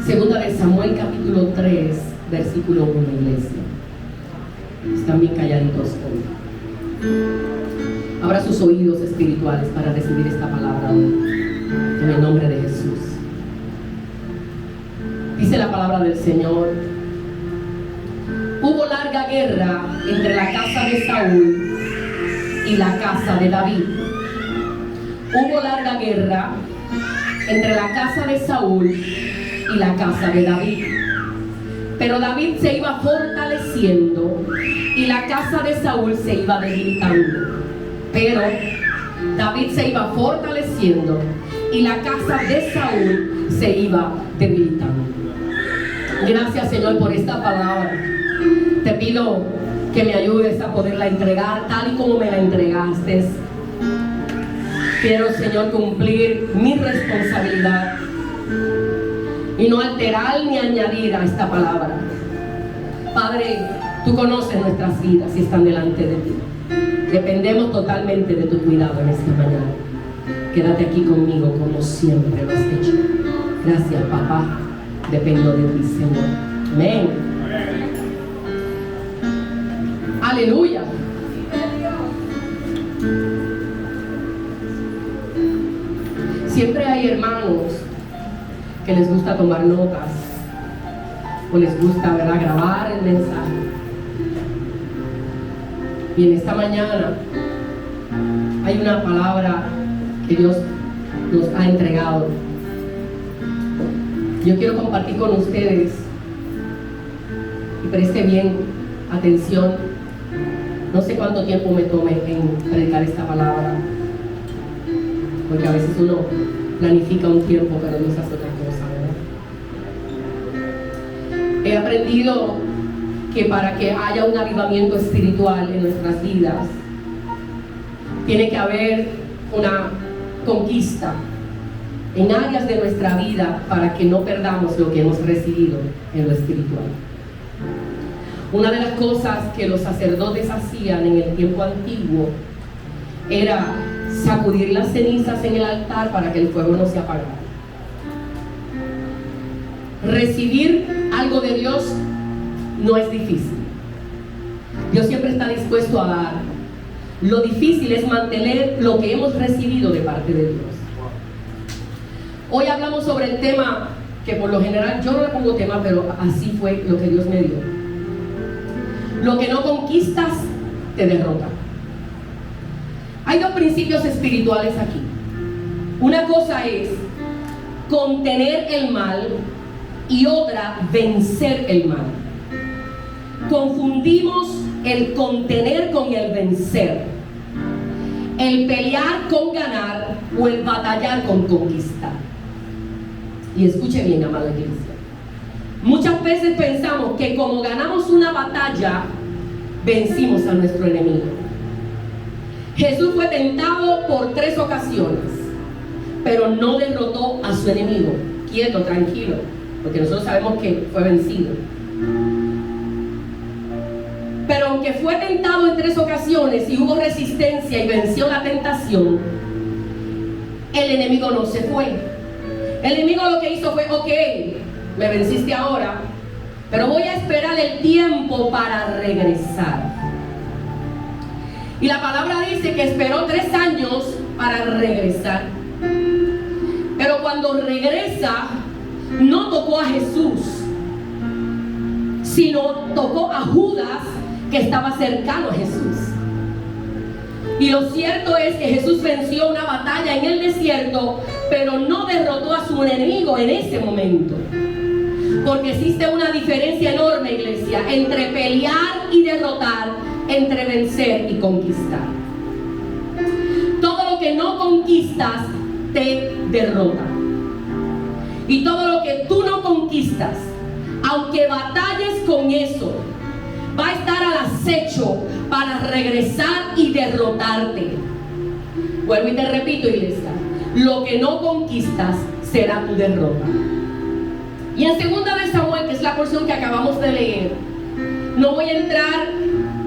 Segunda de Samuel capítulo 3, versículo 1, iglesia. Están bien calladitos hoy. Abra sus oídos espirituales para recibir esta palabra hoy, en el nombre de Jesús. Dice la palabra del Señor: hubo larga guerra entre la casa de Saúl y la casa de David. Hubo larga guerra entre la casa de Saúl y la casa de David. Pero David se iba fortaleciendo y la casa de Saúl se iba debilitando. Pero David se iba fortaleciendo y la casa de Saúl se iba debilitando. Gracias, Señor, por esta palabra. Te pido que me ayudes a poderla entregar tal y como me la entregaste. Quiero, Señor, cumplir mi responsabilidad y no alterar ni añadir a esta palabra. Padre, tú conoces nuestras vidas y están delante de ti. Dependemos totalmente de tu cuidado en esta mañana. Quédate aquí conmigo como siempre lo has hecho. Gracias, papá. Dependo de ti, Señor. Amén. Aleluya. Siempre hay hermanos que les gusta tomar notas o les gusta, ¿verdad?, grabar el mensaje. Y en esta mañana hay una palabra que Dios nos ha entregado. Yo quiero compartir con ustedes, y preste bien atención. No sé cuánto tiempo me tome en predicar esta palabra, porque a veces uno planifica un tiempo, pero Dios hace otra cosa, ¿verdad? He aprendido que para que haya un avivamiento espiritual en nuestras vidas, tiene que haber una conquista en áreas de nuestra vida para que no perdamos lo que hemos recibido en lo espiritual. Una de las cosas que los sacerdotes hacían en el tiempo antiguo era sacudir las cenizas en el altar para que el fuego no se apagara. Recibir algo de Dios no es difícil. Dios siempre está dispuesto a dar. Lo difícil es mantener lo que hemos recibido de parte de Dios. Hoy hablamos sobre el tema que por lo general yo no le pongo tema, pero así fue lo que Dios me dio. Lo que no conquistas te derrota. Hay dos principios espirituales aquí. Una cosa es contener el mal y otra vencer el mal. Confundimos el contener con el vencer, el pelear con ganar o el batallar con conquistar. Y escuche bien, amada iglesia. Muchas veces pensamos que como ganamos una batalla, vencimos a nuestro enemigo. Jesús fue tentado por 3 ocasiones, pero no derrotó a su enemigo. Quieto, tranquilo, porque nosotros sabemos que fue vencido. Pero aunque fue tentado en 3 ocasiones y hubo resistencia y venció la tentación, el enemigo no se fue. El enemigo lo que hizo fue: ok, me venciste ahora, pero voy a esperar el tiempo para regresar. Y la palabra dice que esperó 3 años para regresar. Pero cuando regresa, no tocó a Jesús, sino tocó a Judas, que estaba cercano a Jesús. Y lo cierto es que Jesús venció una batalla en el desierto, pero no derrotó a su enemigo en ese momento. Porque existe una diferencia enorme, iglesia, entre pelear y derrotar, entre vencer y conquistar. Todo lo que no conquistas te derrota. Y todo lo que tú no conquistas, aunque batalles con eso, va a estar al acecho para regresar y derrotarte. Vuelvo y te repito, iglesia, lo que no conquistas será tu derrota. Y en 2 de Samuel, que es la porción que acabamos de leer, no voy a entrar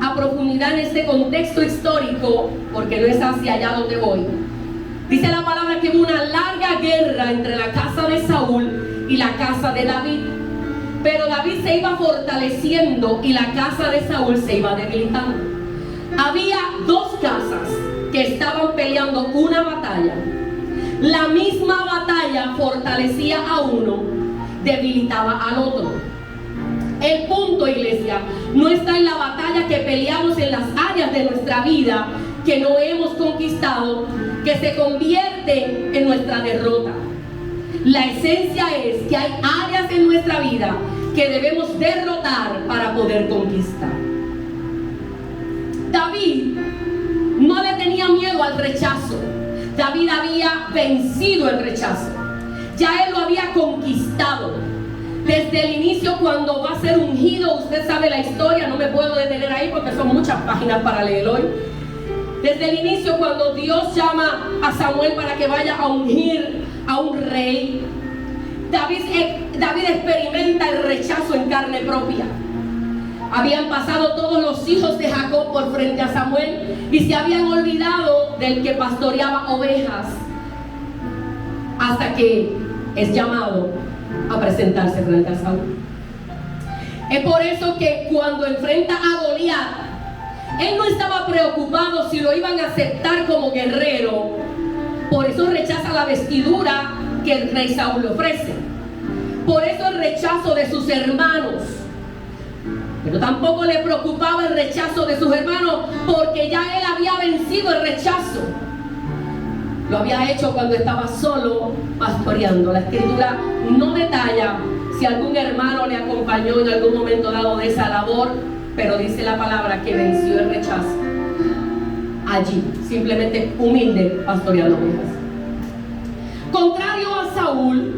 a profundidad en este contexto histórico, porque no es hacia allá donde voy. Dice la palabra que hubo una larga guerra entre la casa de Saúl y la casa de David. Pero David se iba fortaleciendo y la casa de Saúl se iba debilitando. Había dos casas que estaban peleando una batalla. La misma batalla fortalecía a uno, debilitaba al otro. El punto, iglesia, no está en la batalla que peleamos en las áreas de nuestra vida que no hemos conquistado, que se convierte en nuestra derrota. La esencia es que hay áreas en nuestra vida que debemos derrotar para poder conquistar. David no le tenía miedo al rechazo. David había vencido el rechazo. Ya él lo había conquistado. Desde el inicio, cuando va a ser ungido, usted sabe la historia, no me puedo detener ahí porque son muchas páginas para leer hoy. Desde el inicio, cuando Dios llama a Samuel para que vaya a ungir a un rey, David experimenta el rechazo en carne propia. Habían pasado todos los hijos de Jacob por frente a Samuel y se habían olvidado del que pastoreaba ovejas, hasta que es llamado a presentarse frente a Saúl. Es por eso que cuando enfrenta a Goliat, él no estaba preocupado si lo iban a aceptar como guerrero. Por eso rechaza la vestidura que el rey Saúl le ofrece. Por eso el rechazo de sus hermanos. Pero tampoco le preocupaba el rechazo de sus hermanos, porque ya él había vencido el rechazo. Lo había hecho cuando estaba solo pastoreando. La escritura no detalla si algún hermano le acompañó en algún momento dado de esa labor, pero dice la palabra que venció el rechazo allí, simplemente humilde, pastoreando ovejas. Contrario a Saúl,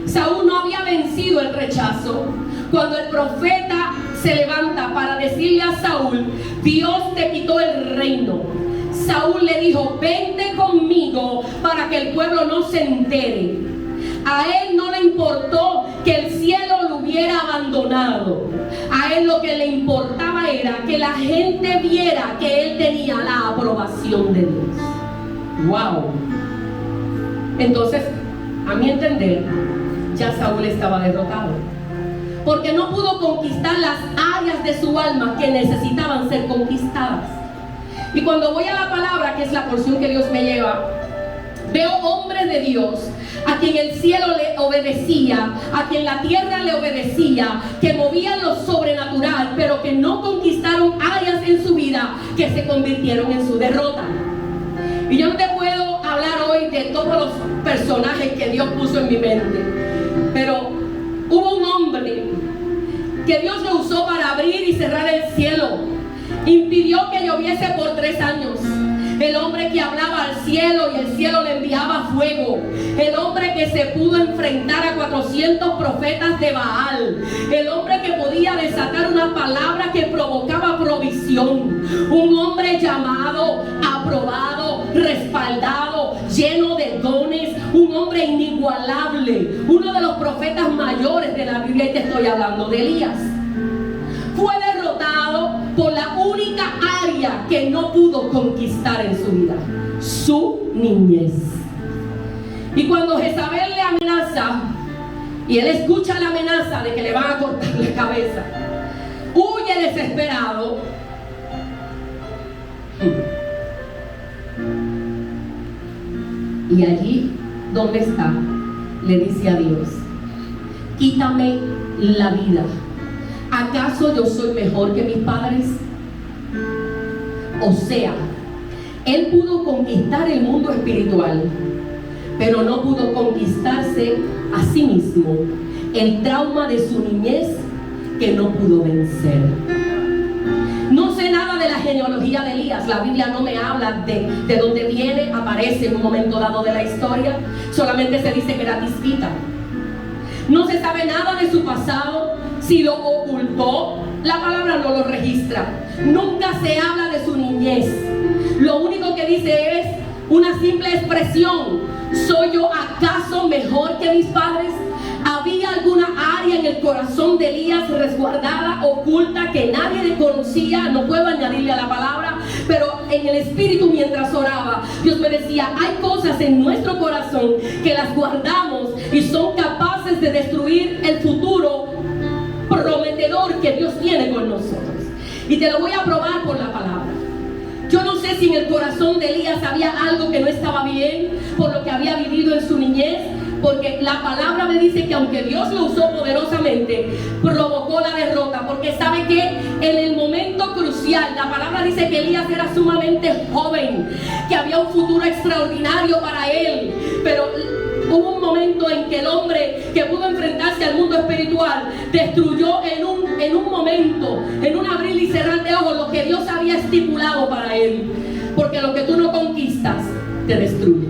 Saúl no había vencido el rechazo. Cuando el profeta se levanta para decirle a Saúl: Dios te quitó el reino, Saúl le dijo: vente conmigo para que el pueblo no se entere. A él no le importó que el cielo lo hubiera abandonado. A él lo que le importaba era que la gente viera que él tenía la aprobación de Dios. ¡Wow! Entonces, a mi entender, ya Saúl estaba derrotado, porque no pudo conquistar las áreas de su alma que necesitaban ser conquistadas. Y cuando voy a la palabra, que es la porción que Dios me lleva, veo hombres de Dios a quien el cielo le obedecía, a quien la tierra le obedecía, que movían lo sobrenatural, pero que no conquistaron áreas en su vida que se convirtieron en su derrota. Y yo no te puedo hablar hoy de todos los personajes que Dios puso en mi mente, pero hubo un hombre que Dios lo usó para abrir y cerrar el cielo. Impidió que lloviese por 3 años. El hombre que hablaba al cielo y el cielo le enviaba fuego. El hombre que se pudo enfrentar a 400 profetas de Baal. El hombre que podía desatar una palabra que provocaba provisión. Un hombre llamado, aprobado, respaldado, lleno de dones. Un hombre inigualable. Uno de los profetas mayores de la Biblia, y te estoy hablando de Elías. Fue derrotado por la única área que no pudo conquistar en su vida: su niñez. Y cuando Jezabel le amenaza y él escucha la amenaza de que le van a cortar la cabeza, huye desesperado. Y allí donde está, le dice a Dios: quítame la vida. ¿Acaso yo soy mejor que mis padres? O sea, él pudo conquistar el mundo espiritual, pero no pudo conquistarse a sí mismo. El trauma de su niñez que no pudo vencer. No sé nada de la genealogía de Elías. La Biblia no me habla de dónde viene, aparece en un momento dado de la historia. Solamente se dice que era tisbita. No se sabe nada de su pasado. Si lo ocultó, la palabra no lo registra. Nunca se habla de su niñez. Lo único que dice es una simple expresión: ¿soy yo acaso mejor que mis padres? ¿Había alguna área en el corazón de Elías resguardada, oculta, que nadie le conocía? No puedo añadirle a la palabra, pero en el espíritu, mientras oraba, Dios me decía: hay cosas en nuestro corazón que las guardamos y son capaces capaces de destruir el futuro prometedor que Dios tiene con nosotros. Y te lo voy a probar por la palabra. Yo no sé si en el corazón de Elías había algo que no estaba bien por lo que había vivido en su niñez, porque la palabra me dice que aunque Dios lo usó poderosamente, provocó la derrota, porque sabe que en el momento crucial, la palabra dice que Elías era sumamente joven, que había un futuro extraordinario para él, pero hubo un momento en que el hombre que pudo enfrentarse al mundo espiritual destruyó en un momento, en un abrir y cerrar de ojos, lo que Dios había estipulado para él, porque lo que tú no conquistas te destruye.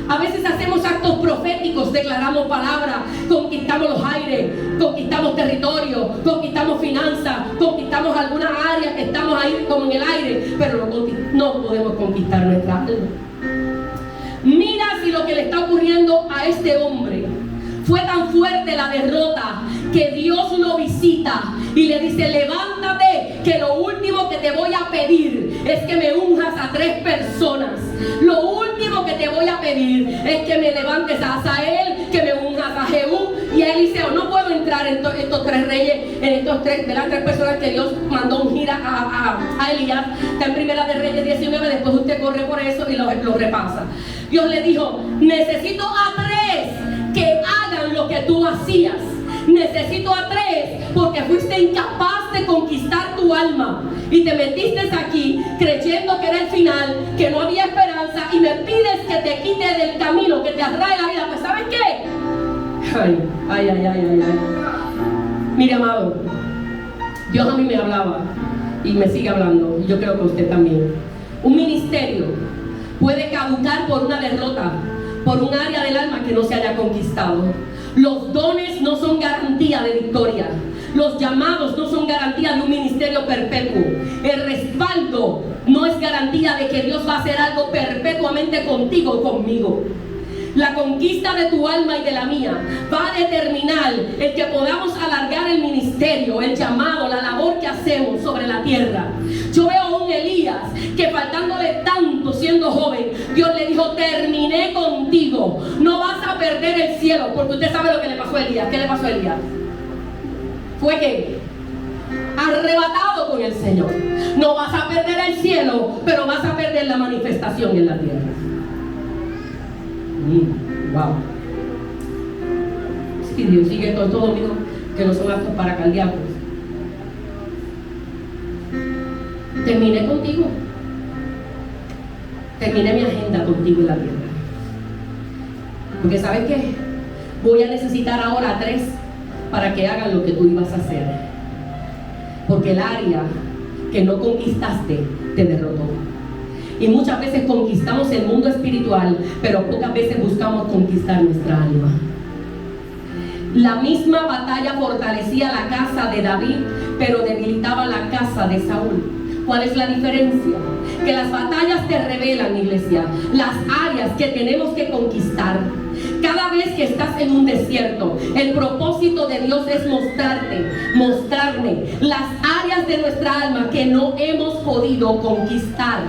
A veces hacemos actos proféticos, declaramos palabras, conquistamos los aires, conquistamos territorio, conquistamos finanzas, conquistamos alguna área que estamos ahí como en el aire, pero no podemos conquistar nuestra alma. Mira si lo que le está ocurriendo a este hombre fue tan fuerte la derrota que Dios lo visita y le dice: levántate, que lo último que te voy a pedir es que me unjas a 3 personas. Lo último que te voy a pedir es que me levantes a Asael, que me unjas a Jehú y a Eliseo. No puedo entrar en estos 3 reyes, de las 3 personas que Dios mandó ungir a Elías. Está en Primera de Reyes 19, después usted corre por eso y lo repasa. Dios le dijo: necesito a 3 que hagan lo que tú hacías. Necesito a 3 porque fuiste incapaz de conquistar tu alma y te metiste aquí creyendo que era el final, que no había esperanza, y me pides que te quite del camino, que te atrae la vida. Pues ¿sabes qué? Ay. Mire, amado, Dios a mí me hablaba y me sigue hablando, y yo creo que usted también. Un ministerio puede caducar por una derrota, por un área del alma que no se haya conquistado. Los dones no son garantía de victoria. Los llamados no son garantía de un ministerio perpetuo. El respaldo no es garantía de que Dios va a hacer algo perpetuamente contigo o conmigo. La conquista de tu alma y de la mía va a determinar el que podamos alargar el ministerio, el llamado, la labor que hacemos sobre la tierra. Yo veo a un Elías que, faltándole tanto siendo joven, Dios le dijo: terminé contigo, no vas a perder el cielo. Porque usted sabe lo que le pasó a Elías. ¿Qué le pasó a Elías? Fue que arrebatado con el Señor. No vas a perder el cielo, pero vas a perder la manifestación en la tierra. Wow. Sí, Dios sigue todo domingo, que no son actos para cardíacos. Terminé contigo. Terminé mi agenda contigo en la tierra. Porque ¿sabes qué? Voy a necesitar ahora a 3 para que hagan lo que tú ibas a hacer. Porque el área que no conquistaste te derrotó. Y muchas veces conquistamos el mundo espiritual, pero pocas veces buscamos conquistar nuestra alma. La misma batalla fortalecía la casa de David, pero debilitaba la casa de Saúl. ¿Cuál es la diferencia? Que las batallas te revelan, iglesia, las áreas que tenemos que conquistar. Cada vez que estás en un desierto, el propósito de Dios es mostrarme las áreas de nuestra alma que no hemos podido conquistar.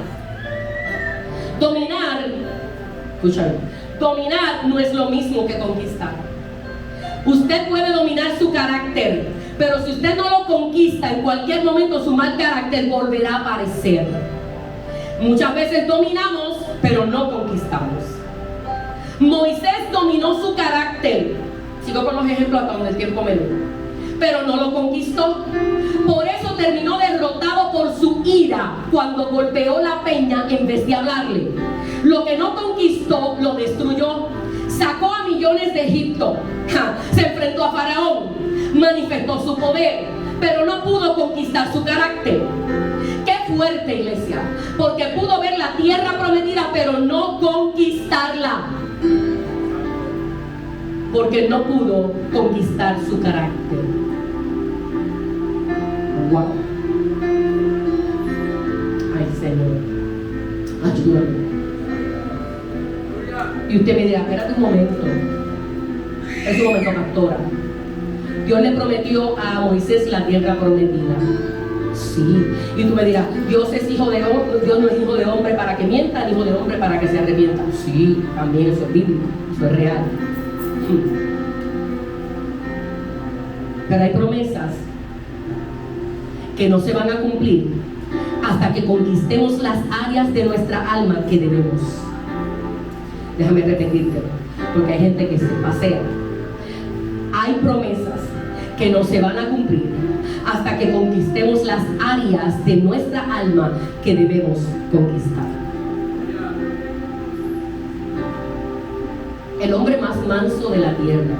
Dominar no es lo mismo que conquistar. Usted puede dominar su carácter, pero si usted no lo conquista, en cualquier momento su mal carácter volverá a aparecer. Muchas veces dominamos, pero no conquistamos. Moisés dominó su carácter. Sigo con los ejemplos hasta donde el tiempo me dé. Pero no lo conquistó. Por eso terminó derrotado por su ira cuando golpeó la peña en vez de hablarle. Lo que no conquistó lo destruyó. Sacó a millones de Egipto. Se enfrentó a Faraón. Manifestó su poder, pero no pudo conquistar su carácter. Qué fuerte, iglesia, porque pudo ver la tierra prometida, pero no conquistarla. Porque no pudo conquistar su carácter. Wow. Ay, Señor, ayúdame. Y usted me dirá: espérate un momento. Es un momento, pastora. Dios le prometió a Moisés la tierra prometida. Sí. Y tú me dirás: Dios es hijo de hombre, Dios no es hijo de hombre para que mienta, ni hijo de hombre para que se arrepienta. Sí, también eso es bíblico, eso es real. Pero hay promesas que no se van a cumplir hasta que conquistemos las áreas de nuestra alma que debemos. Déjame repetirte, porque hay gente que se pasea. Hay promesas que no se van a cumplir hasta que conquistemos las áreas de nuestra alma que debemos conquistar. El hombre más manso de la tierra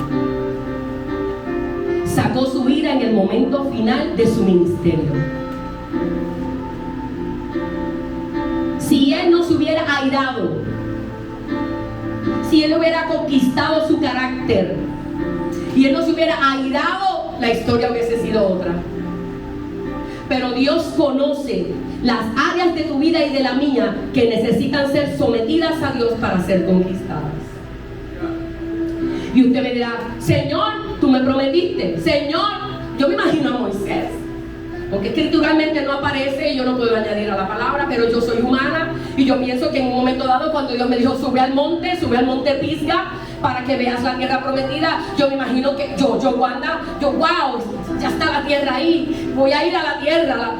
sacó su ira en el momento final de su ministerio. Si él no se hubiera airado, si él hubiera conquistado su carácter y él no se hubiera airado, la historia hubiese sido otra. Pero Dios conoce las áreas de tu vida y de la mía que necesitan ser sometidas a Dios para ser conquistadas. Y usted me dirá: Señor, tú me prometiste. Señor, yo me imagino a Moisés, porque escrituralmente no aparece y yo no puedo añadir a la palabra, pero yo soy humana y yo pienso que en un momento dado, cuando Dios me dijo sube al monte Pisga para que veas la tierra prometida, yo me imagino que Wanda, wow, ya está la tierra ahí, voy a ir a la tierra,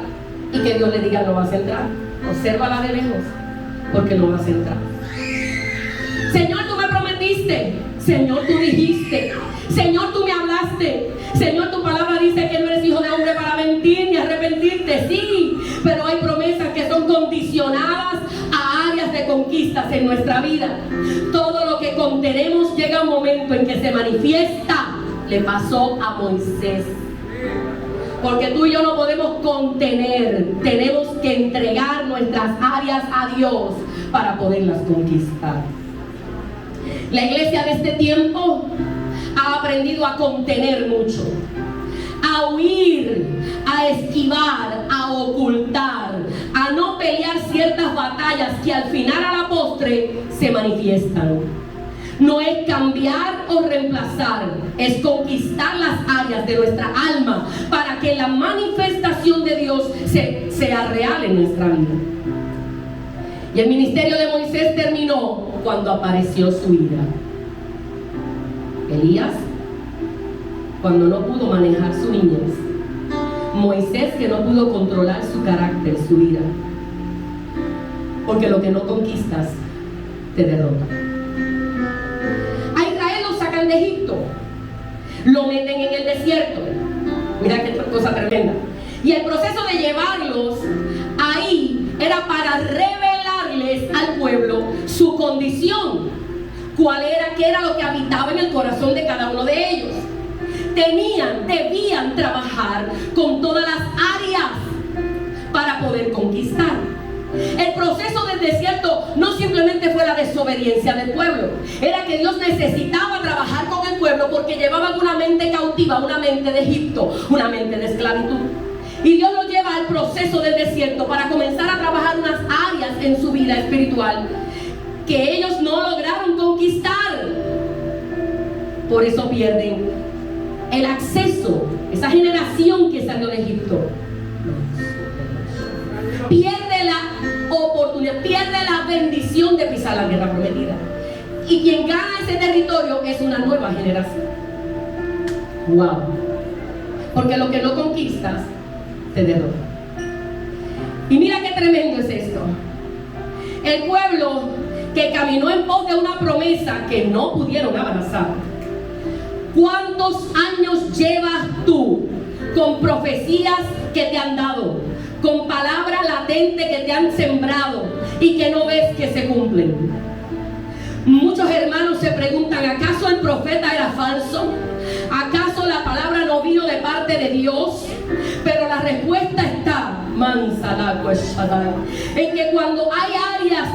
y que Dios le diga: no vas a entrar, obsérvala de lejos, porque no vas a entrar. Señor, tú me prometiste. Señor, tú dijiste. Señor, tú me hablaste. Señor, tu palabra dice que no eres hijo de hombre para mentir ni arrepentirte. Sí, pero hay promesas que son condicionadas a áreas de conquistas en nuestra vida. Todo lo que contenemos llega un momento en que se manifiesta. Le pasó a Moisés. Porque tú y yo no podemos contener. Tenemos que entregar nuestras áreas a Dios para poderlas conquistar. La iglesia de este tiempo ha aprendido a contener mucho, a huir, a esquivar, a ocultar, a no pelear ciertas batallas que al final, a la postre, se manifiestan. No es cambiar o reemplazar, es conquistar las áreas de nuestra alma para que la manifestación de Dios sea real en nuestra vida. Y el ministerio de Moisés terminó cuando apareció su ira. Elías, cuando no pudo manejar su niñez. Moisés, que no pudo controlar su carácter, su ira. Porque lo que no conquistas te derrota. A Israel lo sacan de Egipto, lo meten en el desierto. Mira qué cosa tremenda. Y el proceso de llevarlos ahí era para revelarles al pueblo su condición, qué era lo que habitaba en el corazón de cada uno de ellos. Debían trabajar con todas las áreas para poder conquistar. El proceso del desierto no simplemente fue la desobediencia del pueblo, era que Dios necesitaba trabajar con el pueblo porque llevaban una mente cautiva, una mente de Egipto, una mente de esclavitud. Y Dios los lleva al proceso del desierto para comenzar a trabajar unas áreas en su vida espiritual que ellos no lograron conquistar. Por eso pierden el acceso, esa generación que salió de Egipto. Pierde la oportunidad, pierde la bendición de pisar la tierra prometida. Y quien gana ese territorio es una nueva generación. Wow. Porque lo que no conquistas te derrota. Y mira qué tremendo es esto. El pueblo que caminó en pos de una promesa que no pudieron abrazar. ¿Cuántos años llevas tú con profecías que te han dado, con palabras latentes que te han sembrado y que no ves que se cumplen? Muchos hermanos se preguntan: ¿acaso el profeta era falso? ¿Acaso la palabra no vino de parte de Dios? Pero la respuesta está en que cuando hay áreas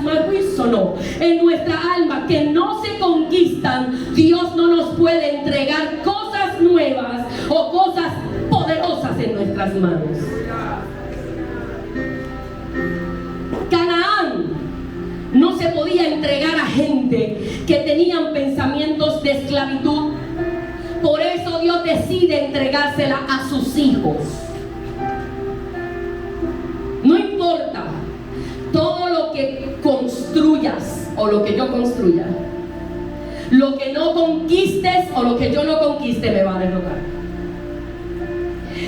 en nuestra alma que no se conquistan, Dios no nos puede entregar cosas nuevas o cosas poderosas en nuestras manos. Canaán no se podía entregar a gente que tenían pensamientos de esclavitud. Por eso Dios decide entregársela a sus hijos. No importa todo lo que construyas o lo que yo construya, lo que no conquistes o lo que yo no conquiste me va a derrotar.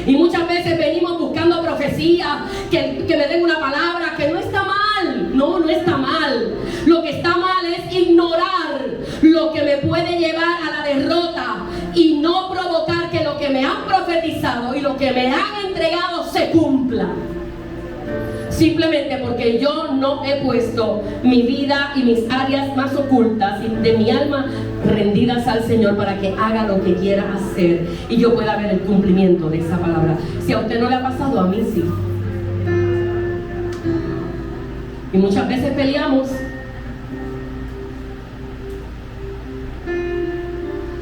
Y muchas veces venimos buscando profecía, que me den una palabra, que no está mal. No, no está mal. Lo que está mal es ignorar lo que me puede llevar a la derrota y no provocar que lo que me han profetizado y lo que me han entregado se cumpla. Simplemente porque yo no he puesto mi vida y mis áreas más ocultas de mi alma rendidas al Señor para que haga lo que quiera hacer y yo pueda ver el cumplimiento de esa palabra. Si a usted no le ha pasado, a mí sí. Y muchas veces peleamos.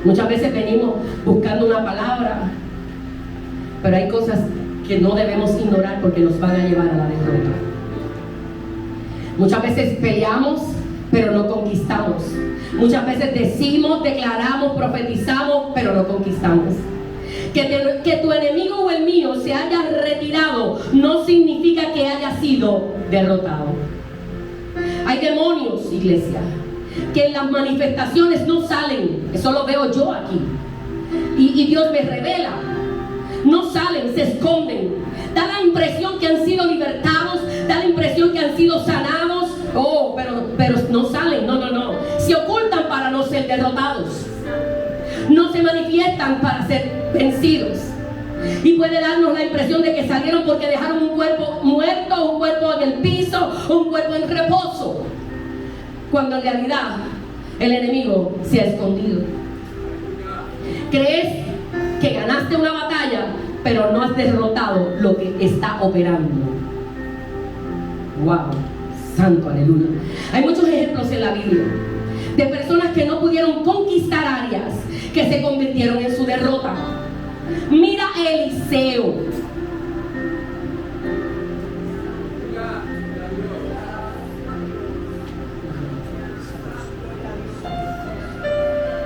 Muchas veces venimos buscando una palabra, pero hay cosas que no debemos ignorar porque nos van a llevar a la derrota. Muchas veces peleamos, pero no conquistamos. Muchas veces decimos, declaramos, profetizamos, pero no conquistamos. Que tu enemigo o el mío se haya retirado no significa que haya sido derrotado. Hay demonios, iglesia, que en las manifestaciones no salen. Eso lo veo yo aquí. Y Dios me revela. No salen, se esconden. Da la impresión que han sido libertados, da la impresión que han sido sanados. Oh, pero no salen, no. Se ocultan para no ser derrotados. No se manifiestan para ser vencidos. Y puede darnos la impresión de que salieron porque dejaron un cuerpo muerto, un cuerpo en el piso, un cuerpo en reposo. Cuando en realidad el enemigo se ha escondido. ¿Crees que ganaste una batalla, pero no has derrotado lo que está operando? ¡Wow! Santo, aleluya. Hay muchos ejemplos en la Biblia de personas que no pudieron conquistar áreas que se convirtieron en su derrota. Mira a Eliseo.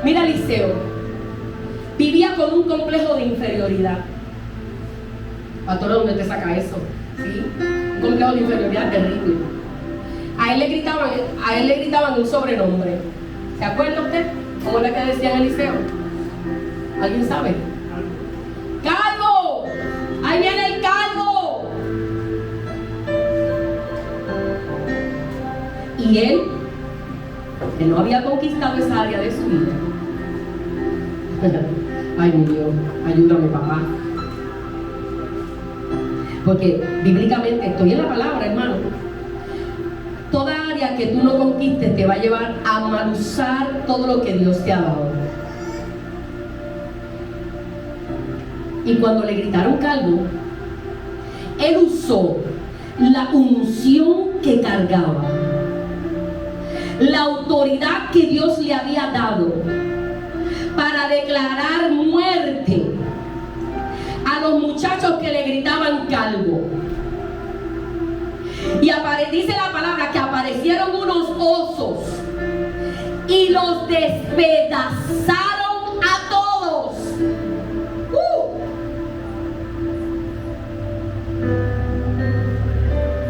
Mira a Eliseo. Vivía con un complejo de inferioridad. Pastor, ¿dónde te saca eso? ¿Sí? Un complejo de inferioridad terrible. A él le gritaban un sobrenombre. ¿Se acuerda usted? ¿Cómo le que decían a Eliseo? ¿Alguien sabe? ¡Calvo! ¡Ahí viene el calvo! Y él, que no había conquistado esa área de su vida. Ay, mi Dios, ayúdame, papá. Porque bíblicamente, estoy en la palabra, hermano. Toda área que tú no conquistes te va a llevar a mal usar todo lo que Dios te ha dado. Y cuando le gritaron calvo, él usó la unción que cargaba, la autoridad que Dios le había dado para declarar muerte a los muchachos que le gritaban calvo. Y dice la palabra que aparecieron unos osos y los despedazaron a todos.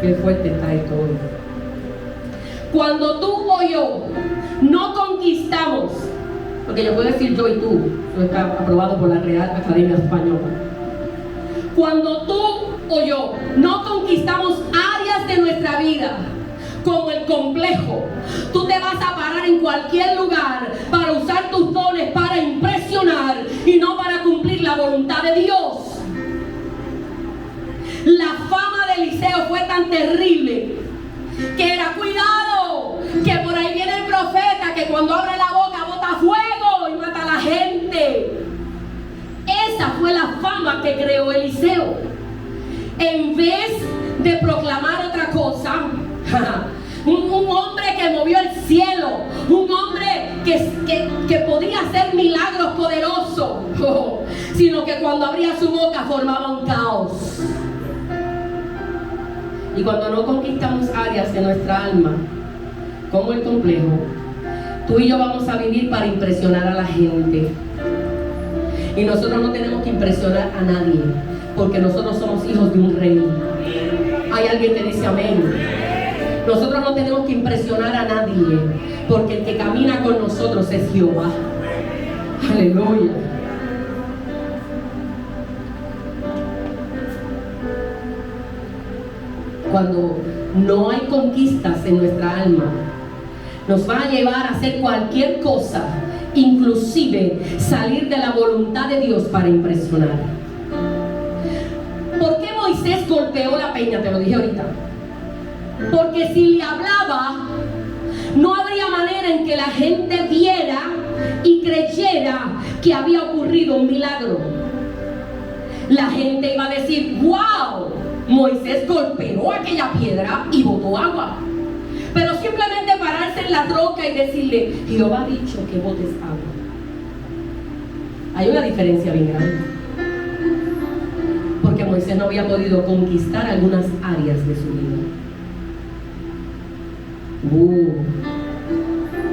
Qué fuerte está esto hoy. Cuando tú o yo no conquistamos, porque yo puedo decir yo y tú, eso está aprobado por la Real Academia Española. Cuando tú o yo no conquistamos áreas de nuestra vida, como el complejo, tú te vas a parar en cualquier lugar para usar tus dones para impresionar y no para cumplir la voluntad de Dios. La fama de Eliseo fue tan terrible que era cuidado, que por ahí viene el profeta que cuando abre la boca bota fuego y mata a la gente. Esa fue la fama que creó Eliseo. En vez de proclamar otra cosa, un hombre que movió el cielo, un hombre que podía hacer milagros poderosos, sino que cuando abría su boca formaba un caos. Y cuando no conquistamos áreas de nuestra alma, como el complejo, tú y yo vamos a vivir para impresionar a la gente. Y nosotros no tenemos que impresionar a nadie, porque nosotros somos hijos de un rey. Hay alguien que dice amén. Nosotros no tenemos que impresionar a nadie, porque el que camina con nosotros es Jehová. Aleluya. cuando no hay conquistas en nuestra alma, nos va a llevar a hacer cualquier cosa, inclusive salir de la voluntad de Dios para impresionar. ¿Por qué Moisés golpeó la peña? Te lo dije ahorita. Porque si le hablaba, no habría manera en que la gente viera y creyera que había ocurrido un milagro. La gente iba a decir: wow, Moisés golpeó aquella piedra y botó agua. Pero simplemente pararse en la roca y decirle: Jehová ha dicho que botes agua. Hay una diferencia bien grande, porque Moisés no había podido conquistar algunas áreas de su vida.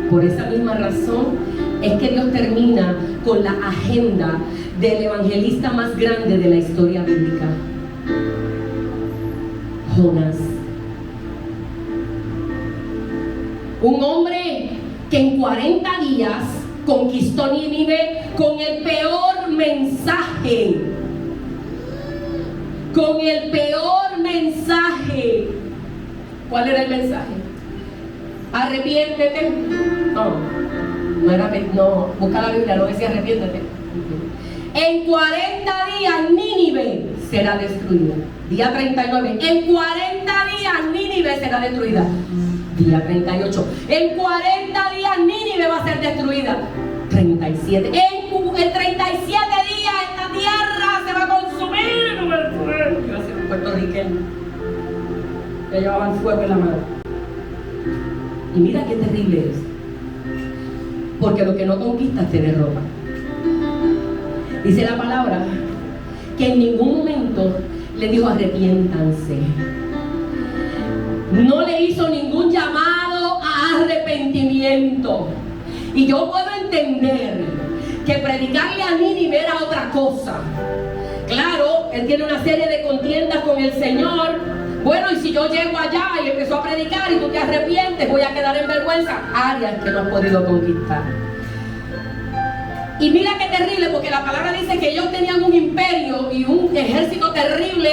Por esa misma razón es que Dios termina con la agenda del evangelista más grande de la historia bíblica, Jonás. Un hombre que en 40 días conquistó Nínive con el peor mensaje. Con el peor mensaje. ¿Cuál era el mensaje? Arrepiéntete. No era, no, busca la Biblia, no decía arrepiéntete. En 40 días Nínive será destruida. Día 39. En 40 días Nínive será destruida. Día 38. En 40 días Nínive va a ser destruida. 37. En 37 días esta tierra se va a consumir. Iba a ser un puertorriqueño. Ya llevaban fuego en la mano. Y mira qué terrible es. Porque lo que no conquistas te derrota. Dice la palabra que en ningún momento le dijo: arrepiéntanse. No le hizo ningún llamado a arrepentimiento. Y yo puedo entender que predicarle a Nínive era otra cosa. Claro, él tiene una serie de contiendas con el Señor. Bueno, y si yo llego allá y empezó a predicar y tú te arrepientes, voy a quedar en vergüenza. Áreas que no has podido conquistar. Y mira qué terrible, porque la palabra dice que ellos tenían un imperio y un ejército terrible.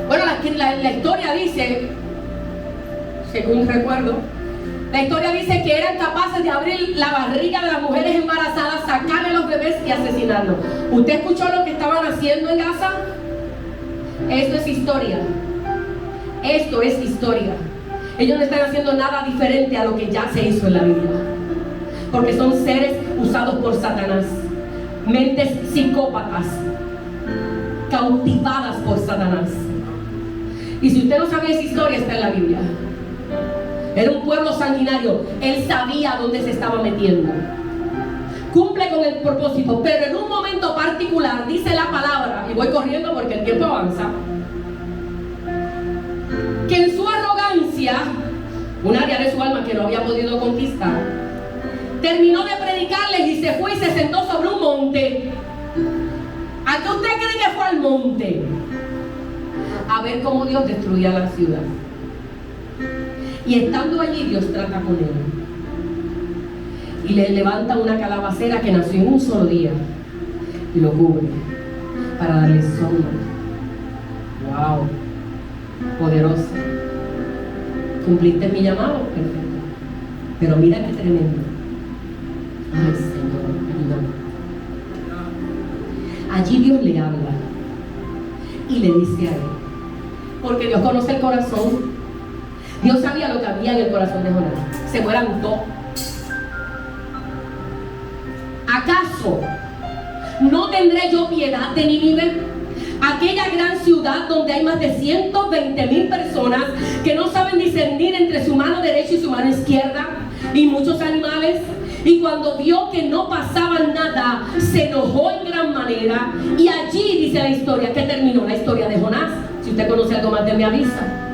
Bueno, la historia dice, según recuerdo, la historia dice que eran capaces de abrir la barriga de las mujeres embarazadas, sacarle los bebés y asesinarlos. ¿Usted escuchó lo que estaban haciendo en Gaza? Esto es historia. Esto es historia. Ellos no están haciendo nada diferente a lo que ya se hizo en la Biblia. Porque son seres usados por Satanás. Mentes psicópatas, cautivadas por Satanás. Y si usted no sabía esa historia, está en la Biblia. Era un pueblo sanguinario. Él sabía dónde se estaba metiendo. Cumple con el propósito, pero en un momento particular dice la palabra, y voy corriendo porque el tiempo avanza, que en su arrogancia, un área de su alma que no había podido conquistar, terminó de predicarles y se fue y se sentó sobre un monte. ¿A qué usted cree que fue al monte? A ver cómo Dios destruía la ciudad. Y estando allí, Dios trata con él y le levanta una calabacera que nació en un solo día y lo cubre para darle sombra. Wow, poderoso. ¿Cumpliste mi llamado? Perfecto. Pero mira qué tremendo. Ay, Señor, ayúdame. Allí Dios le habla y le dice a él, porque Dios conoce el corazón. Dios sabía lo que había en el corazón de Jonás. Se mueran dos. ¿Acaso no tendré yo piedad de Nínive? Aquella gran ciudad donde hay más de 120,000 personas que no saben discernir entre su mano derecha y su mano izquierda, y muchos animales. Y cuando vio que no pasaba nada, se enojó en gran manera. Y allí dice la historia que terminó la historia de Jonás. Si usted conoce algo más de me avisa.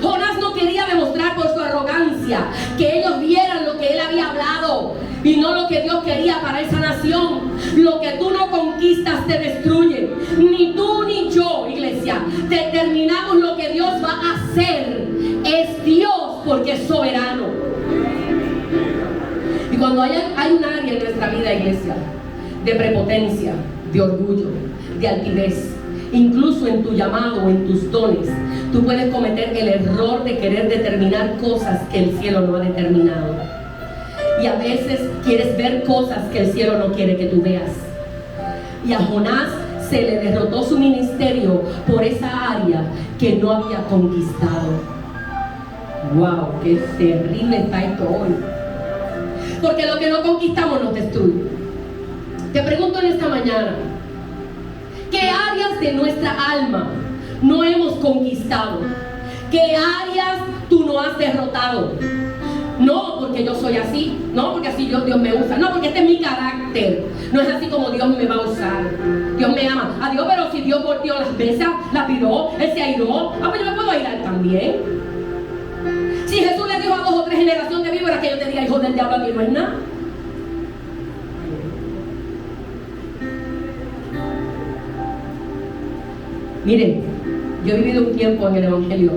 Jonás no quería demostrar por su arrogancia que ellos vieran lo que él había hablado y no lo que Dios quería para esa nación. Lo que tú no conquistas te destruye. Ni tú ni yo, iglesia, determinamos lo que Dios va a hacer. Es Dios, porque es soberano. Y cuando hay un área en nuestra vida, iglesia, de prepotencia, de orgullo, de altivez, incluso en tu llamado o en tus dones, tú puedes cometer el error de querer determinar cosas que el cielo no ha determinado. Y a veces quieres ver cosas que el cielo no quiere que tú veas. Y a Jonás se le derrotó su ministerio por esa área que no había conquistado. ¡Wow! ¡Qué terrible está esto hoy! Porque lo que no conquistamos nos destruye. Te pregunto en esta mañana, ¿qué áreas de nuestra alma no hemos conquistado? ¿Qué áreas tú no has derrotado? No porque yo soy así, no porque así Dios me usa, no porque este es mi carácter. No es así como Dios me va a usar. Dios me ama. Adiós, pero si Dios volteó las mesas, las viró, Él se airó, pues yo me puedo airar también. Si Jesús le dijo a 2 o 3 generaciones de víboras que yo te diga hijo del diablo, a mí no es nada. Miren, yo he vivido un tiempo en el Evangelio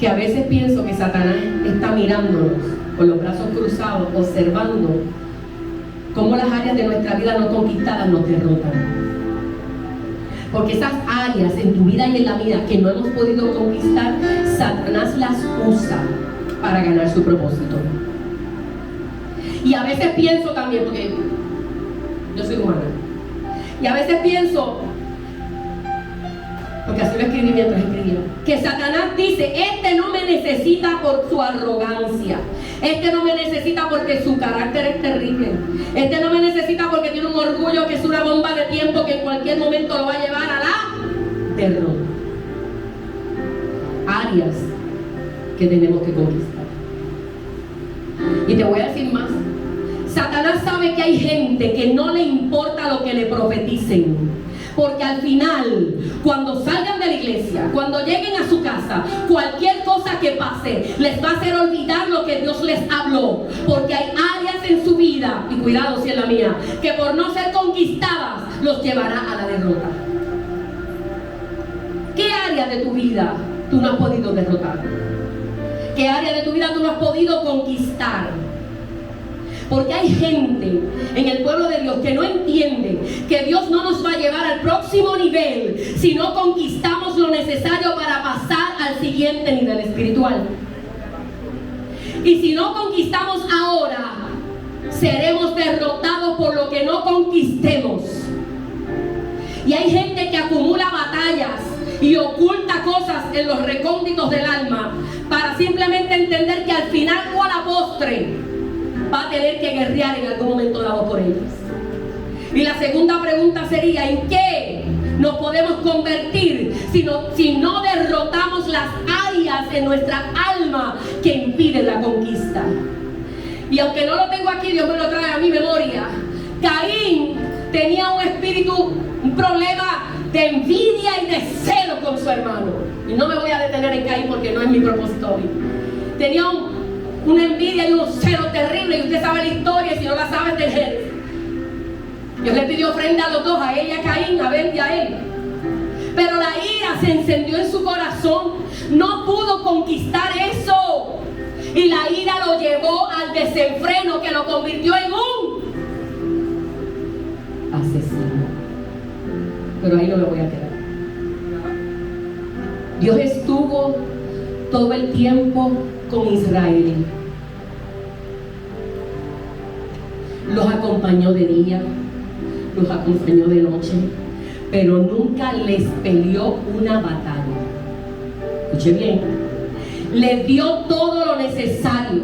que a veces pienso que Satanás está mirándonos con los brazos cruzados, observando cómo las áreas de nuestra vida no conquistadas nos derrotan. Porque esas áreas en tu vida y en la mía que no hemos podido conquistar, Satanás las usa para ganar su propósito. Y a veces pienso también, porque yo soy humana, y a veces pienso, porque así lo escribí mientras escribía, que Satanás dice, este no me necesita por su arrogancia, este no me necesita porque su carácter es terrible, este no me necesita porque tiene un orgullo que es una bomba de tiempo que en cualquier momento lo va a llevar a la derrota. Áreas que tenemos que conquistar. Y te voy a decir más, Satanás sabe que hay gente que no le importa lo que le profeticen. Porque al final, cuando salgan de la iglesia, cuando lleguen a su casa, cualquier cosa que pase, les va a hacer olvidar lo que Dios les habló. Porque hay áreas en su vida, y cuidado si es la mía, que por no ser conquistadas, los llevará a la derrota. ¿Qué área de tu vida tú no has podido derrotar? ¿Qué área de tu vida tú no has podido conquistar? Porque hay gente en el pueblo de Dios que no entiende que Dios no nos va a llevar al próximo nivel si no conquistamos lo necesario para pasar al siguiente nivel espiritual. Y si no conquistamos ahora, seremos derrotados por lo que no conquistemos. Y hay gente que acumula batallas y oculta cosas en los recónditos del alma para simplemente entender que al final o a la postre va a tener que guerrear en algún momento dado por ellas. Y la segunda pregunta sería, ¿en qué nos podemos convertir si no derrotamos las áreas en nuestra alma que impiden la conquista? Y aunque no lo tengo aquí, Dios me lo trae a mi memoria. Caín tenía un espíritu, un problema de envidia y de celo con su hermano. Y no me voy a detener en Caín porque no es mi propósito hoy. Tenía una envidia y un celo terrible, y usted sabe la historia, y si no la sabe, del Génesis. Dios le pidió ofrenda a los dos, a ella, a Caín, a Abel y a él. Pero la ira se encendió en su corazón, no pudo conquistar eso, y la ira lo llevó al desenfreno que lo convirtió en un asesino. Pero ahí no me voy a quedar. Dios estuvo todo el tiempo con Israel. Los acompañó de día, los acompañó de noche, pero nunca les peleó una batalla. Escuche bien, les dio todo lo necesario,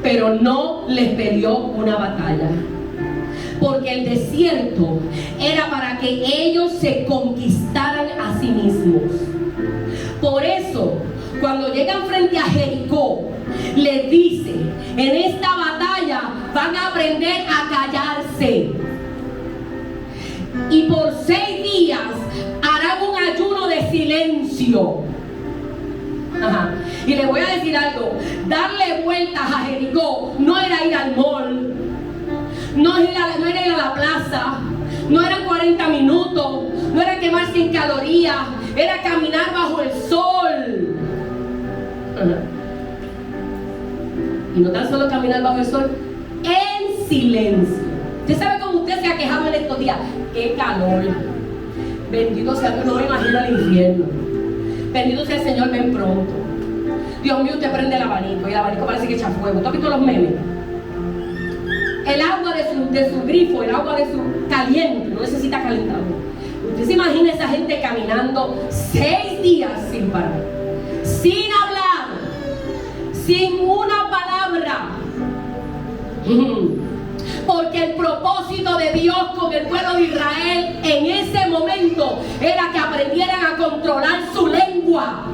pero no les peleó una batalla. Porque el desierto era para que ellos se conquistaran a sí mismos. Por eso, cuando llegan frente a Jericó, les dice, en esta batalla van a aprender a callarse. Y por 6 días harán un ayuno de silencio. Ajá. Y les voy a decir algo, darle vueltas a Jericó no era ir al mall, no era ir a la plaza, no eran 40 minutos, no era quemar 100 calorías, era caminar bajo el sol. Y no tan solo caminar bajo el sol, en silencio. Usted sabe cómo usted se ha quejado en estos días, qué calor, Bendito sea Dios, no me imagino el infierno. Bendito sea el Señor, ven pronto. Dios mío, usted prende el abanico y el abanico parece que echa fuego. ¿Tú has visto los memes? El agua de su grifo, el agua de su caliente, no necesita calentador. Usted se imagina esa gente caminando 6 días sin parar, sin hablar, sin una palabra. Porque el propósito de Dios con el pueblo de Israel en ese momento era que aprendieran a controlar su lengua.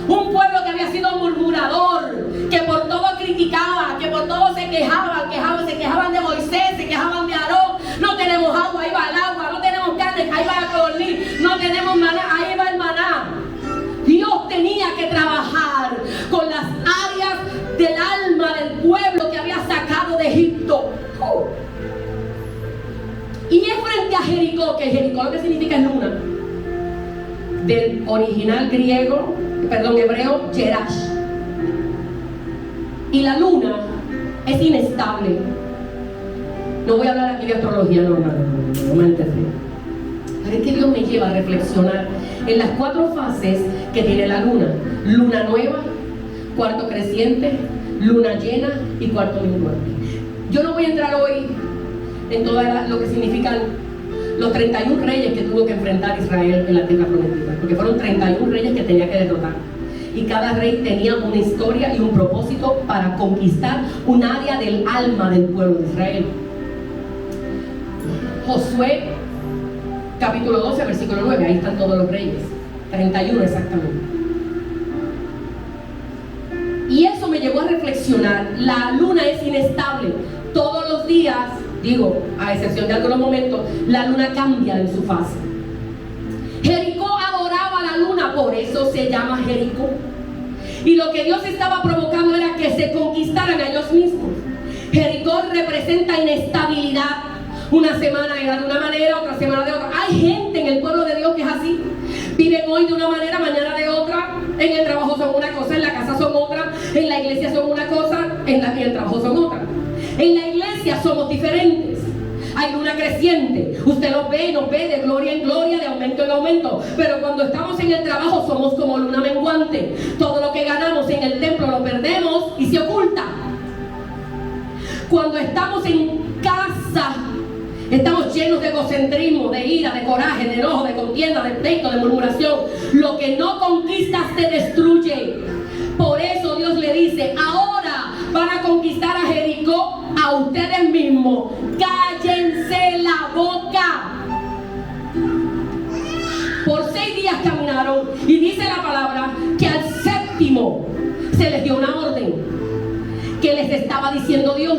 Un pueblo que había sido murmurador, que por todo criticaba, que por todo se quejaban de Moisés, se quejaban de Aarón. No tenemos agua, ahí va el agua. No tenemos carne, ahí va la codorniz. No tenemos maná, ahí va el maná. Dios tenía que trabajar con las áreas del alma del pueblo que había sacado de Egipto. Y es frente a Jericó, que Jericó lo que significa es luna, del original hebreo, Jerash. Y la luna es inestable. No voy a hablar aquí de astrología, no me entendí. Pero es que Dios me lleva a reflexionar en las 4 fases que tiene la luna: luna nueva, cuarto creciente, luna llena y cuarto menguante. Yo no voy a entrar hoy en todo lo que significan los 31 reyes que tuvo que enfrentar Israel en la tierra prometida, porque fueron 31 reyes que tenía que derrotar, y cada rey tenía una historia y un propósito para conquistar un área del alma del pueblo de Israel. Josué capítulo 12 versículo 9, ahí están todos los reyes, 31 exactamente. Y eso me llevó a reflexionar. La luna es inestable. Todos los días, a excepción de algunos momentos, la luna cambia en su fase. Jericó adoraba la luna, por eso se llama Jericó. Y lo que Dios estaba provocando era que se conquistaran a ellos mismos. Jericó representa inestabilidad. Una semana era de una manera, otra semana de otra. Hay gente en el pueblo de Dios que es así. Viven hoy de una manera, mañana de otra. En el trabajo son una cosa, en la casa son otra. En la iglesia son una cosa, en el trabajo son otra. En la iglesia somos diferentes. Hay luna creciente. Usted nos ve de gloria en gloria, de aumento en aumento. Pero cuando estamos en el trabajo somos como luna menguante. Todo lo que ganamos en el templo lo perdemos y se oculta. Cuando estamos en casa, estamos llenos de egocentrismo, de ira, de coraje, de enojo, de contienda, de pleito, de murmuración. Lo que no conquistas te destruye. Por eso Dios le dice: ahora van a conquistar a Jericó, a ustedes mismos. Cállense la boca. Por 6 días caminaron, y dice la palabra que al 7º se les dio una orden que les estaba diciendo Dios.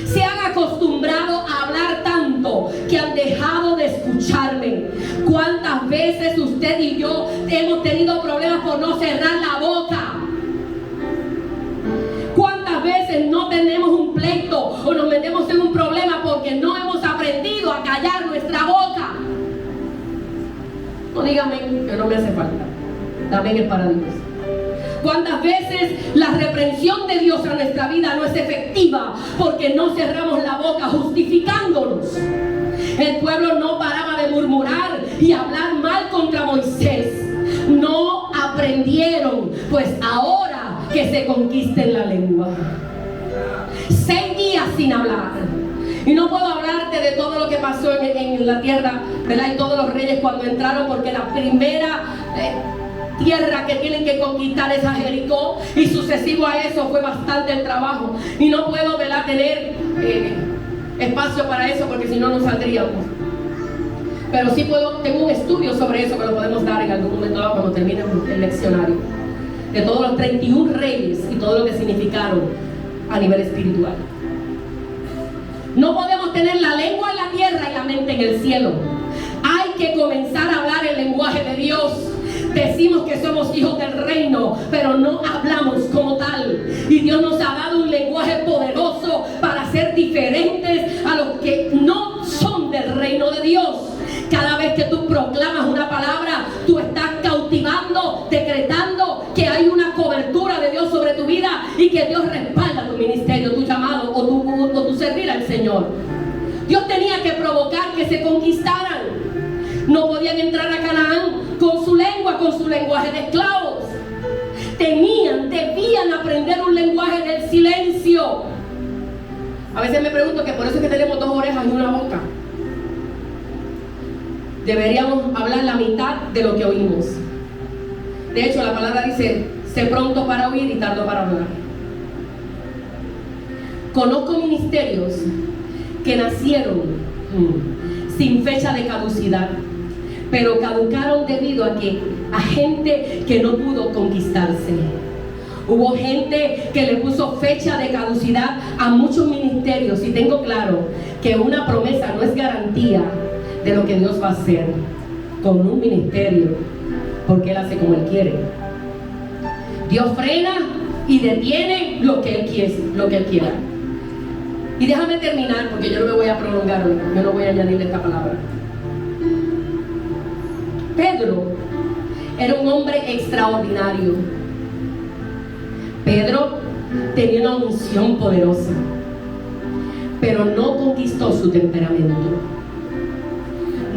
Se han acostumbrado a hablar tanto que han dejado de escucharme. ¿Cuántas veces usted y yo hemos tenido problemas por no cerrar la boca? ¿Cuántas veces no tenemos un pleito o nos metemos en un problema porque no hemos aprendido a callar nuestra boca? No dígame que no me hace falta. También es para Dios. ¿Cuántas veces la reprensión de Dios a nuestra vida no es efectiva porque no cerramos la boca justificándonos? El pueblo no paraba de murmurar y hablar mal contra Moisés. No aprendieron, pues ahora que se conquisten la lengua. 6 días sin hablar. Y no puedo hablarte de todo lo que pasó en la tierra, ¿verdad? Y todos los reyes cuando entraron, porque la primera tierra que tienen que conquistar es a Jericó, y sucesivo a eso fue bastante el trabajo. Y no puedo, ¿verdad?, tener espacio para eso, porque si no nos saldríamos. Pero sí tengo un estudio sobre eso que lo podemos dar en algún momento dado cuando termine el leccionario, de todos los 31 reyes y todo lo que significaron a nivel espiritual. No podemos tener la lengua en la tierra y la mente en el cielo. Hay que comenzar a hablar el lenguaje de Dios. Decimos que somos hijos del reino, pero no hablamos como tal. Y Dios nos ha dado un lenguaje poderoso para ser diferentes a los que no son del reino de Dios. Cada vez que tú proclamas una palabra, tú estás cautivando, decretando que hay una cobertura de Dios sobre tu vida y que Dios respalda tu ministerio, tu llamado o tu servir al Señor. Dios tenía que provocar que se conquistaran. No podían entrar a Canaán con su lengua, con su lenguaje de esclavos. Debían aprender un lenguaje del silencio. A veces me pregunto que por eso es que tenemos 2 orejas y una boca. Deberíamos hablar la mitad de lo que oímos. De hecho, la palabra dice: sé pronto para oír y tardo para hablar. Conozco ministerios que nacieron sin fecha de caducidad, pero caducaron debido a gente que no pudo conquistarse. Hubo gente que le puso fecha de caducidad a muchos ministerios, y tengo claro que una promesa no es garantía de lo que Dios va a hacer con un ministerio, porque Él hace como Él quiere. Dios frena y detiene lo que Él quiera. Y déjame terminar, porque yo no me voy a prolongar hoy, yo no voy a añadirle esta palabra. Pedro era un hombre extraordinario. Pedro tenía una unción poderosa, pero no conquistó su temperamento,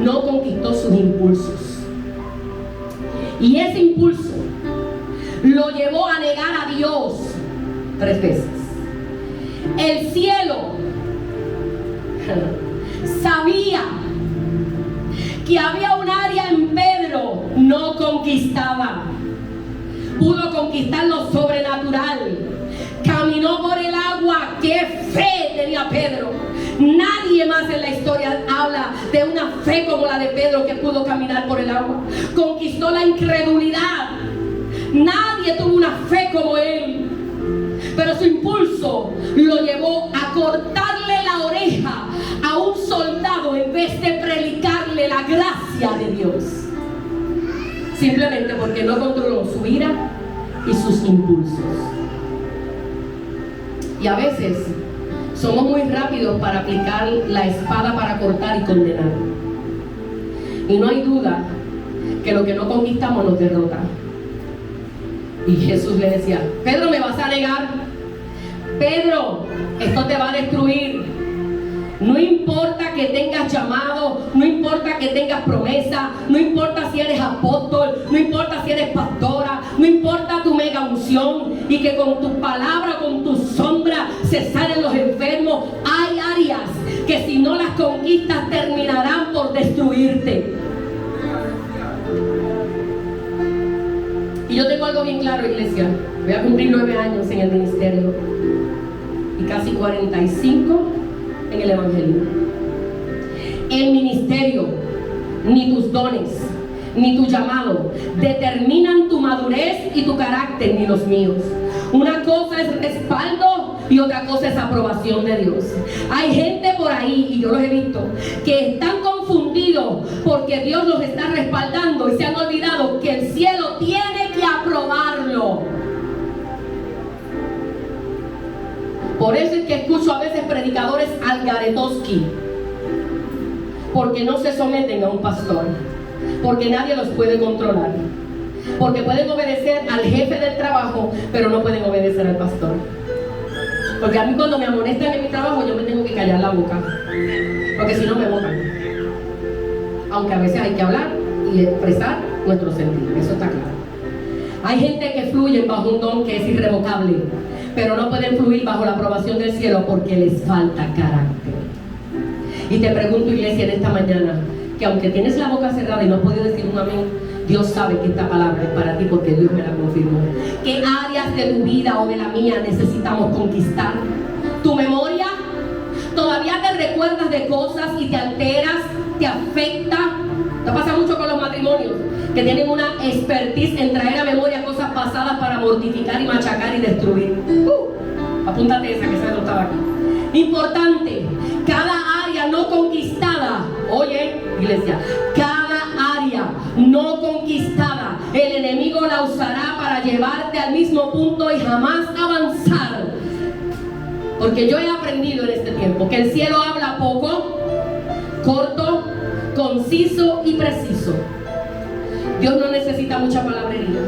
no conquistó sus impulsos. Y ese impulso lo llevó a negar a Dios 3 veces. El cielo sabía que había un área en Pedro no conquistada. Pudo conquistar lo sobrenatural. Caminó por el agua. ¡Qué fe tenía Pedro! Nadie más en la historia habla de una fe como la de Pedro, que pudo caminar por el agua. Conquistó la incredulidad. Nadie tuvo una fe como él. Pero su impulso lo llevó a cortarle la oreja a un soldado en vez de predicarle la gracia de Dios. Simplemente porque no controló su ira y sus impulsos. Y a veces somos muy rápidos para aplicar la espada para cortar y condenar. Y no hay duda que lo que no conquistamos nos derrota. Y Jesús le decía: Pedro, ¿me vas a negar? Pedro, esto te va a destruir. No importa que tengas llamado, no importa que tengas promesa, no importa si eres apóstol, no importa si eres pastora, no importa tu mega unción y que con tu palabra, con tu sombra se salen los enfermos. Hay áreas que si no las conquistas terminarán por destruirte. Y yo tengo algo bien claro, iglesia. Voy a cumplir 9 años en el ministerio y casi 45 en el evangelio. El ministerio, ni tus dones, ni tu llamado determinan tu madurez y tu carácter, ni los míos. Una cosa es respaldo y otra cosa es aprobación de Dios. Hay gente por ahí, y yo los he visto, que están confundidos porque Dios los está respaldando y se han olvidado que el cielo tiene que aprobarlo. Por eso es que escucho a veces predicadores algaretoski, porque no se someten a un pastor, porque nadie los puede controlar, porque pueden obedecer al jefe del trabajo, pero no pueden obedecer al pastor. Porque a mí cuando me amonestan en mi trabajo, yo me tengo que callar la boca, porque si no me botan. Aunque a veces hay que hablar y expresar nuestro sentir, eso está claro. Hay gente que fluye bajo un don que es irrevocable, pero no pueden fluir bajo la aprobación del cielo porque les falta carácter. Y te pregunto, iglesia, en esta mañana, que aunque tienes la boca cerrada y no has podido decir un amén, Dios sabe que esta palabra es para ti porque Dios me la confirmó. ¿Qué áreas de tu vida o de la mía necesitamos conquistar? ¿Tu memoria? ¿Todavía te recuerdas de cosas y te alteras, te afecta? Esto pasa mucho con los matrimonios, que tienen una expertise en traer a memoria cosas pasadas para mortificar y machacar y destruir. Apúntate esa, que esa no estaba aquí. Importante, cada área no conquistada, oye, iglesia, cada área no conquistada, el enemigo la usará para llevarte al mismo punto y jamás avanzar. Porque yo he aprendido en este tiempo que el cielo habla poco, corto, conciso y preciso. Dios no necesita mucha palabrería.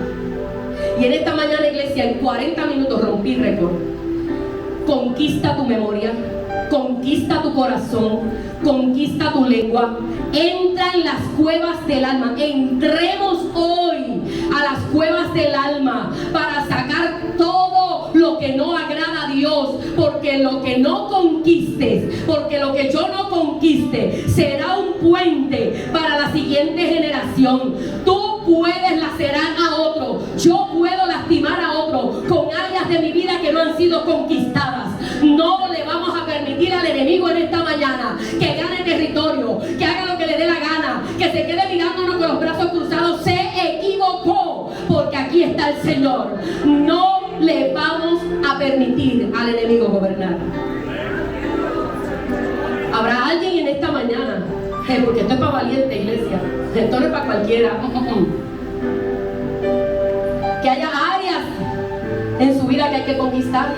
Y en esta mañana, iglesia, en 40 minutos rompí récord. Conquista tu memoria, conquista tu corazón, conquista tu lengua, entra en las cuevas del alma. Entremos hoy a las cuevas del alma para sacar todo lo que no agrada a Dios, porque lo que no conquistes, porque lo que yo no conquiste será un puente para la siguiente generación. Tú puedes lacerar a otro, yo puedo lastimar a otro con áreas de mi vida que no han sido conquistadas. No le vamos a permitir al enemigo en esta mañana que gane territorio, que haga lo que le dé la gana, que se quede mirándonos con los brazos cruzados. Se equivocó, porque aquí está el Señor. No le vamos a permitir al enemigo gobernar. Habrá alguien en esta mañana, porque esto es para valiente, iglesia, esto no es para cualquiera, que haya áreas en su vida que hay que conquistar.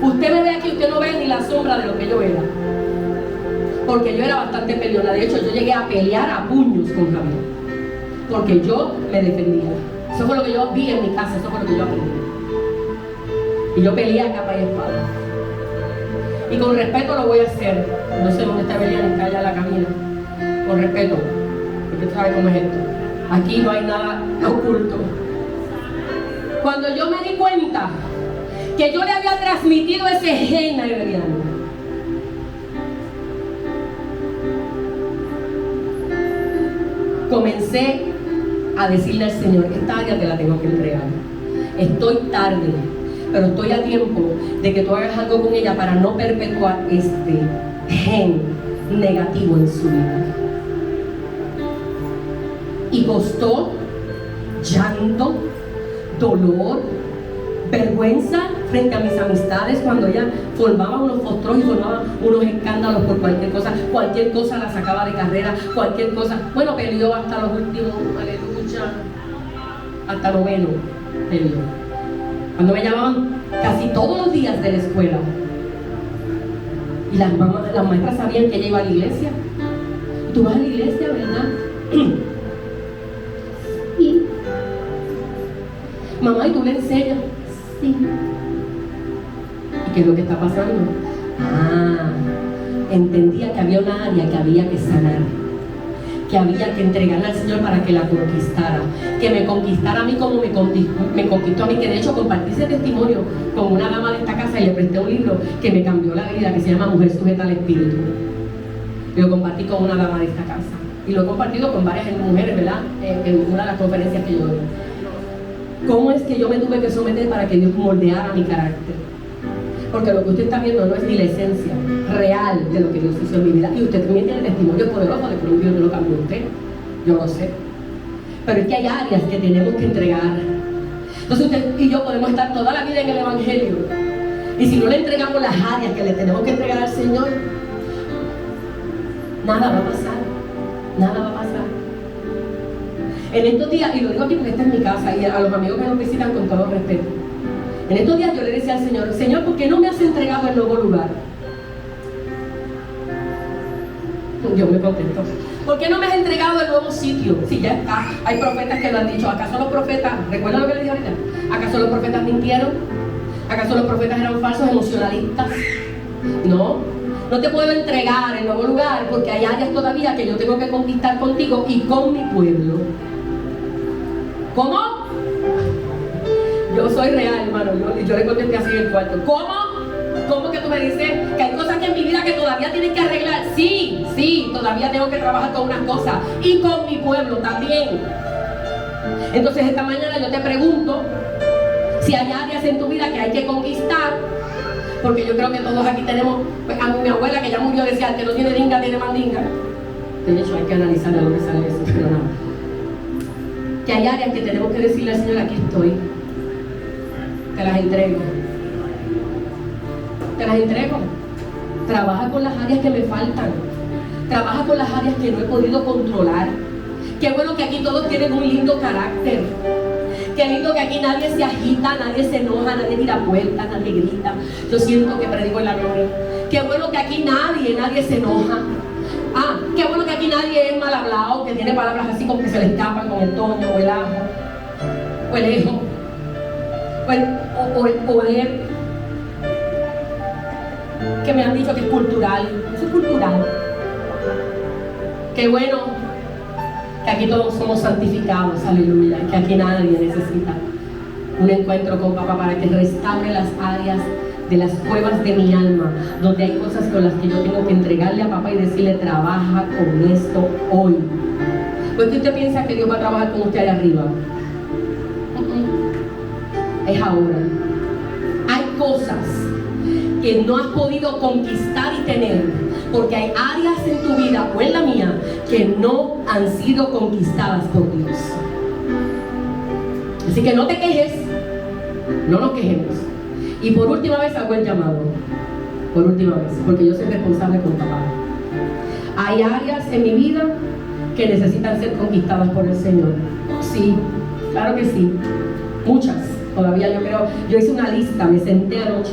Usted me ve aquí, usted no ve ni la sombra de lo que yo era, porque yo era bastante peleona. De hecho, yo llegué a pelear a puños con Javier, porque yo me defendía. Eso fue lo que yo vi en mi casa, eso fue lo que yo aprendí. Y yo peleé a capa y espada. Y con respeto lo voy a hacer. No sé dónde está Belian, está allá en la camina. Con respeto, porque usted sabe cómo es esto. Aquí no hay nada oculto. Cuando yo me di cuenta que yo le había transmitido ese gen a Belian, comencé a decirle al Señor: esta área te la tengo que entregar. Estoy tarde, pero estoy a tiempo de que tú hagas algo con ella para no perpetuar este gen negativo en su vida. Y costó llanto, dolor, vergüenza frente a mis amistades cuando ella formaba unos fostros y formaba unos escándalos por cualquier cosa la sacaba de carrera, cualquier cosa. Bueno, peleó hasta los últimos, aleluya, hasta noveno peleó. Cuando me llamaban casi todos los días de la escuela, y las maestras sabían que ella iba a la iglesia. ¿Tú vas a la iglesia, verdad? Sí. Mamá, ¿y tú le enseñas? Sí. ¿Y qué es lo que está pasando? Entendía que había una área que había que sanar, que había que entregarle al Señor para que la conquistara, que me conquistara a mí como me conquistó a mí, que de hecho compartí ese testimonio con una dama de esta casa y le presté un libro que me cambió la vida, que se llama Mujer Sujeta al Espíritu. Y lo compartí con una dama de esta casa y lo he compartido con varias mujeres, ¿verdad? En una de las conferencias que yo doy. ¿Cómo es que yo me tuve que someter para que Dios moldeara mi carácter? Porque lo que usted está viendo no es ni la esencia real de lo que Dios hizo en mi vida. Y usted también tiene testimonio poderoso de que un Dios no lo cambió usted. Yo lo sé. Pero es que hay áreas que tenemos que entregar. Entonces usted y yo podemos estar toda la vida en el Evangelio. Y si no le entregamos las áreas que le tenemos que entregar al Señor, nada va a pasar. Nada va a pasar. En estos días, y lo digo aquí porque esta es mi casa, y a los amigos que nos visitan con todo respeto, en estos días yo le decía al Señor: Señor, ¿por qué no me has entregado el nuevo lugar? Dios me contestó: ¿por qué no me has entregado el nuevo sitio? Si ya está, hay profetas que lo han dicho. ¿Acaso los profetas, recuerda lo que le dije ahorita? ¿Acaso los profetas mintieron? ¿Acaso los profetas eran falsos emocionalistas? No, no te puedo entregar el nuevo lugar porque hay áreas todavía que yo tengo que conquistar contigo y con mi pueblo. ¿Cómo? Yo soy real, hermano. Yo le contesté así en el cuarto. ¿Cómo? ¿Cómo que tú me dices que hay cosas que en mi vida que todavía tienes que arreglar? Sí, todavía tengo que trabajar con unas cosas. Y con mi pueblo también. Entonces esta mañana yo te pregunto si hay áreas en tu vida que hay que conquistar. Porque yo creo que todos aquí tenemos, pues, a mi abuela que ya murió decía: el que no tiene dinga tiene mandinga. De hecho hay que analizar de lo que sale eso, pero no. Que hay áreas que tenemos que decirle al Señor: aquí estoy, te las entrego, te las entrego. Trabaja con las áreas que me faltan, trabaja con las áreas que no he podido controlar. Qué bueno que aquí todos tienen un lindo carácter. Qué lindo que aquí nadie se agita, nadie se enoja, nadie tira puertas, nadie grita. Yo siento que predico en la gloria. Qué bueno que aquí nadie se enoja. Qué bueno que aquí nadie es mal hablado, que tiene palabras así como que se le escapan con el tono o el ajo o el ejo. o el poder, que me han dicho que es cultural. Eso es cultural. Qué bueno que aquí todos somos santificados, aleluya, que aquí nadie necesita un encuentro con papá para que restaure las áreas de las cuevas de mi alma, donde hay cosas con las que yo tengo que entregarle a papá y decirle, trabaja con esto hoy. ¿Por qué usted piensa que Dios va a trabajar con usted allá arriba? Es ahora. Hay cosas que no has podido conquistar y tener, porque hay áreas en tu vida o en la mía que no han sido conquistadas por Dios. Así que no te quejes, no nos quejemos. Y por última vez hago el llamado, por última vez, porque yo soy responsable con papá. Hay áreas en mi vida que necesitan ser conquistadas por el Señor. Sí, claro que sí, muchas. Todavía yo hice una lista, me senté anoche,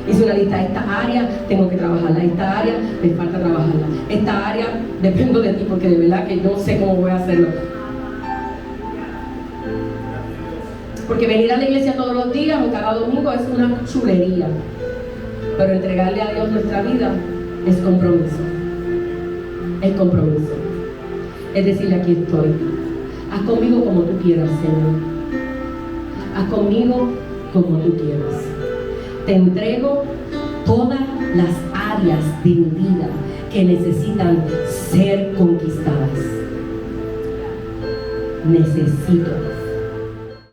hice una lista, esta área tengo que trabajarla, esta área me falta trabajarla, esta área dependo de ti, porque de verdad que no sé cómo voy a hacerlo. Porque venir a la iglesia todos los días o cada domingo es una chulería, pero entregarle a Dios nuestra vida es compromiso, es decirle, aquí estoy, haz conmigo como tú quieras, Señor. Haz conmigo como tú quieras. Te entrego todas las áreas de mi vida que necesitan ser conquistadas. Necesito